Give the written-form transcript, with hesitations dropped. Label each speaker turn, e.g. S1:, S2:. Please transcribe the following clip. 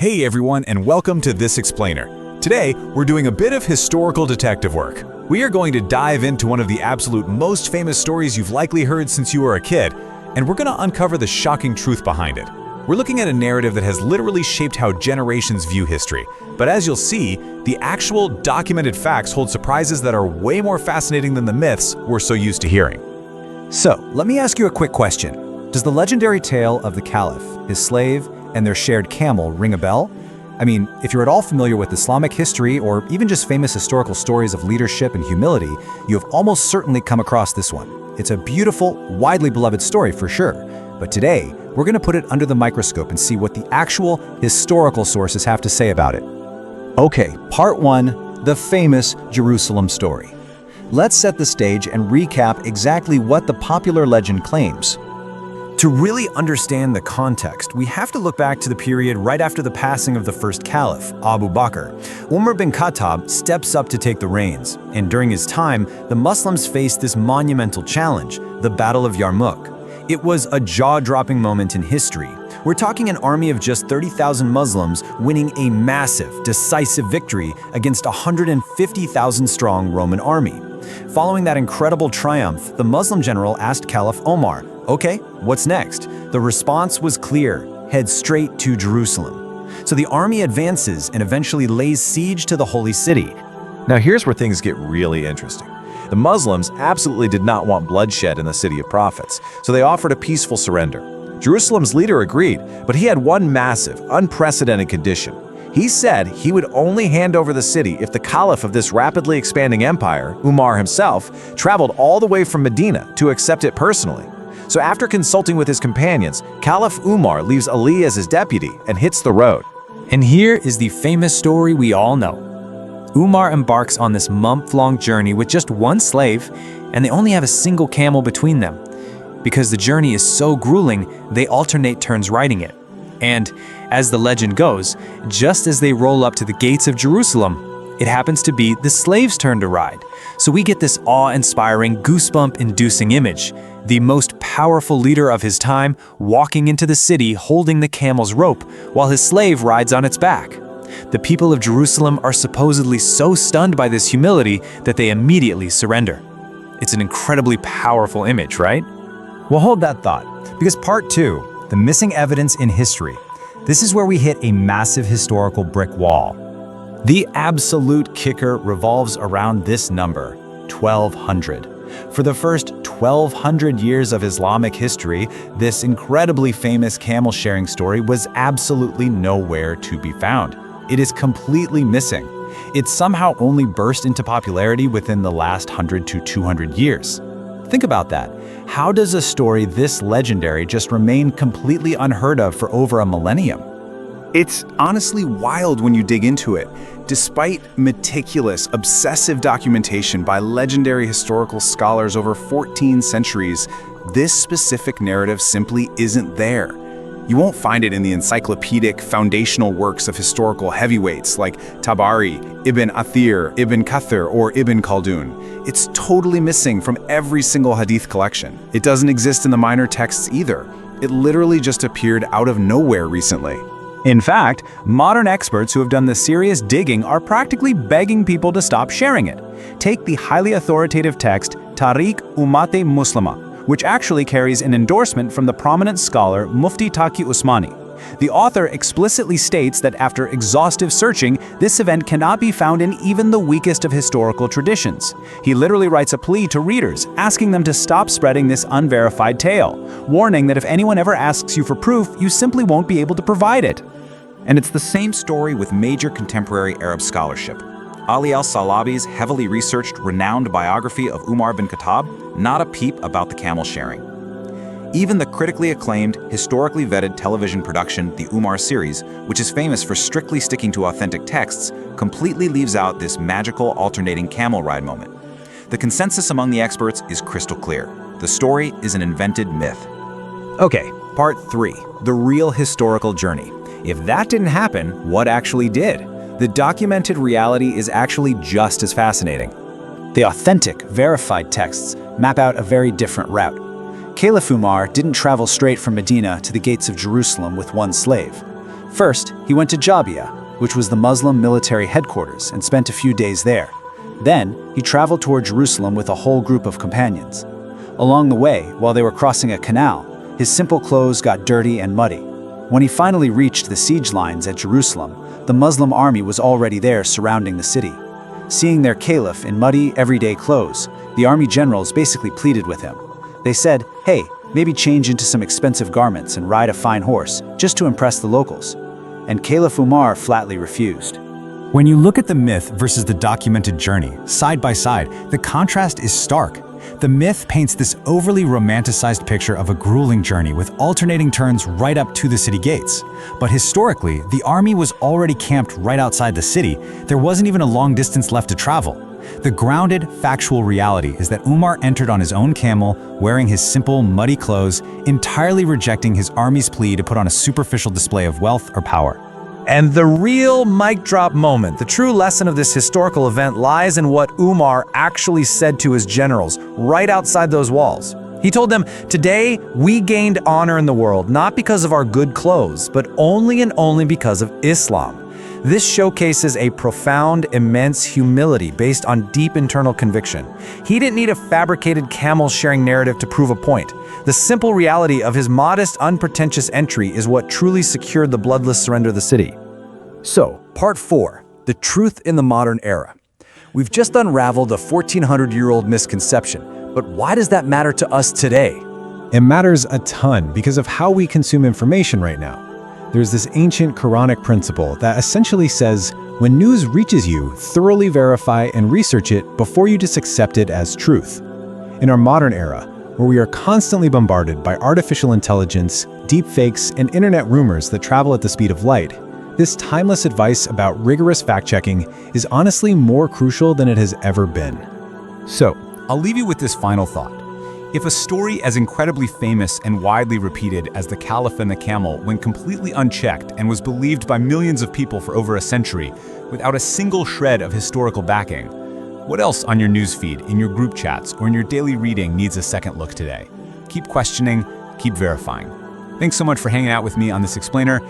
S1: Hey everyone, and welcome to This Explainer. Today, we're doing a bit of historical detective work. We are going to dive into one of the absolute most famous stories you've likely heard since you were a kid, and we're going to uncover the shocking truth behind it. We're looking at a narrative that has literally shaped how generations view history. But as you'll see, the actual documented facts hold surprises that are way more fascinating than the myths we're so used to hearing.
S2: So, let me ask you a quick question. Does the legendary tale of the Caliph, his slave, and their shared camel ring a bell? I mean, if you're at all familiar with Islamic history or even just famous historical stories of leadership and humility, you have almost certainly come across this one. It's a beautiful, widely beloved story for sure. But today, we're going to put it under the microscope and see what the actual historical sources have to say about it. Okay, part one, the famous Jerusalem story. Let's set the stage and recap exactly what the popular legend claims.
S3: To really understand the context, we have to look back to the period right after the passing of the first caliph, Abu Bakr. Umar bin Khattab steps up to take the reins, and during his time, the Muslims faced this monumental challenge, the Battle of Yarmouk. It was a jaw-dropping moment in history. We're talking an army of just 30,000 Muslims winning a massive, decisive victory against a 150,000-strong Roman army. Following that incredible triumph, the Muslim general asked Caliph Umar, "Okay, what's next?" The response was clear: head straight to Jerusalem. So the army advances and eventually lays siege to the holy city.
S4: Now here's where things get really interesting. The Muslims absolutely did not want bloodshed in the City of Prophets, so they offered a peaceful surrender. Jerusalem's leader agreed, but he had one massive, unprecedented condition. He said he would only hand over the city if the caliph of this rapidly expanding empire, Umar himself, traveled all the way from Medina to accept it personally. So after consulting with his companions, Caliph Umar leaves Ali as his deputy and hits the road.
S5: And here is the famous story we all know. Umar embarks on this month-long journey with just one slave, and they only have a single camel between them. Because the journey is so grueling, they alternate turns riding it. And, as the legend goes, just as they roll up to the gates of Jerusalem, it happens to be the slave's turn to ride. So we get this awe-inspiring, goosebump-inducing image. The most powerful leader of his time walking into the city holding the camel's rope while his slave rides on its back. The people of Jerusalem are supposedly so stunned by this humility that they immediately surrender. It's an incredibly powerful image, right?
S2: Well, hold that thought, because part two, the missing evidence in history. This is where we hit a massive historical brick wall. The absolute kicker revolves around this number, 1200. For the first 1200 years of Islamic history, this incredibly famous camel-sharing story was absolutely nowhere to be found. It is completely missing. It somehow only burst into popularity within the last 100 to 200 years. Think about that. How does a story this legendary just remain completely unheard of for over a millennium?
S1: It's honestly wild when you dig into it. Despite meticulous, obsessive documentation by legendary historical scholars over 14 centuries, this specific narrative simply isn't there. You won't find it in the encyclopedic, foundational works of historical heavyweights like Tabari, Ibn Athir, Ibn Kathir, or Ibn Khaldun. It's totally missing from every single hadith collection. It doesn't exist in the minor texts either. It literally just appeared out of nowhere recently.
S2: In fact, modern experts who have done the serious digging are practically begging people to stop sharing it. Take the highly authoritative text Tariq Ummate Muslima, which actually carries an endorsement from the prominent scholar Mufti Taqi Usmani. The author explicitly states that after exhaustive searching, this event cannot be found in even the weakest of historical traditions. He literally writes a plea to readers, asking them to stop spreading this unverified tale, warning that if anyone ever asks you for proof, you simply won't be able to provide it.
S6: And it's the same story with major contemporary Arab scholarship. Ali al-Salabi's heavily researched, renowned biography of Umar bin Khattab, not a peep about the camel sharing. Even the critically acclaimed, historically vetted television production, the Umar series, which is famous for strictly sticking to authentic texts, completely leaves out this magical alternating camel ride moment. The consensus among the experts is crystal clear. The story is an invented myth.
S2: Okay, part three, the real historical journey. If that didn't happen, what actually did? The documented reality is actually just as fascinating. The authentic, verified texts map out a very different route. Caliph Umar didn't travel straight from Medina to the gates of Jerusalem with one slave.
S1: First, he went to Jabia, which was the Muslim military headquarters, and spent a few days there. Then, he traveled toward Jerusalem with a whole group of companions. Along the way, while they were crossing a canal, his simple clothes got dirty and muddy. When he finally reached the siege lines at Jerusalem, the Muslim army was already there surrounding the city. Seeing their caliph in muddy, everyday clothes, the army generals basically pleaded with him. They said, "Hey, maybe change into some expensive garments and ride a fine horse, just to impress the locals." And Caliph Umar flatly refused.
S2: When you look at the myth versus the documented journey, side by side, the contrast is stark. The myth paints this overly romanticized picture of a grueling journey with alternating turns right up to the city gates. But historically, the army was already camped right outside the city. There wasn't even a long distance left to travel. The grounded, factual reality is that Umar entered on his own camel, wearing his simple, muddy clothes, entirely rejecting his army's plea to put on a superficial display of wealth or power.
S3: And the real mic drop moment, the true lesson of this historical event, lies in what Umar actually said to his generals right outside those walls. He told them, "Today, we gained honor in the world, not because of our good clothes, but only and only because of Islam." This showcases a profound, immense humility based on deep internal conviction. He didn't need a fabricated camel-sharing narrative to prove a point. The simple reality of his modest, unpretentious entry is what truly secured the bloodless surrender of the city. So, Part 4, the truth in the modern era. We've just unraveled a 1400-year-old misconception, but why does that matter to us today?
S7: It matters a ton because of how we consume information right now. There's this ancient Quranic principle that essentially says, when news reaches you, thoroughly verify and research it before you just accept it as truth. In our modern era, where we are constantly bombarded by artificial intelligence, deepfakes, and internet rumors that travel at the speed of light, this timeless advice about rigorous fact-checking is honestly more crucial than it has ever been.
S1: So, I'll leave you with this final thought. If a story as incredibly famous and widely repeated as the Caliph and the Camel went completely unchecked and was believed by millions of people for over a century without a single shred of historical backing, what else on your newsfeed, in your group chats, or in your daily reading needs a second look today? Keep questioning, keep verifying. Thanks so much for hanging out with me on this explainer.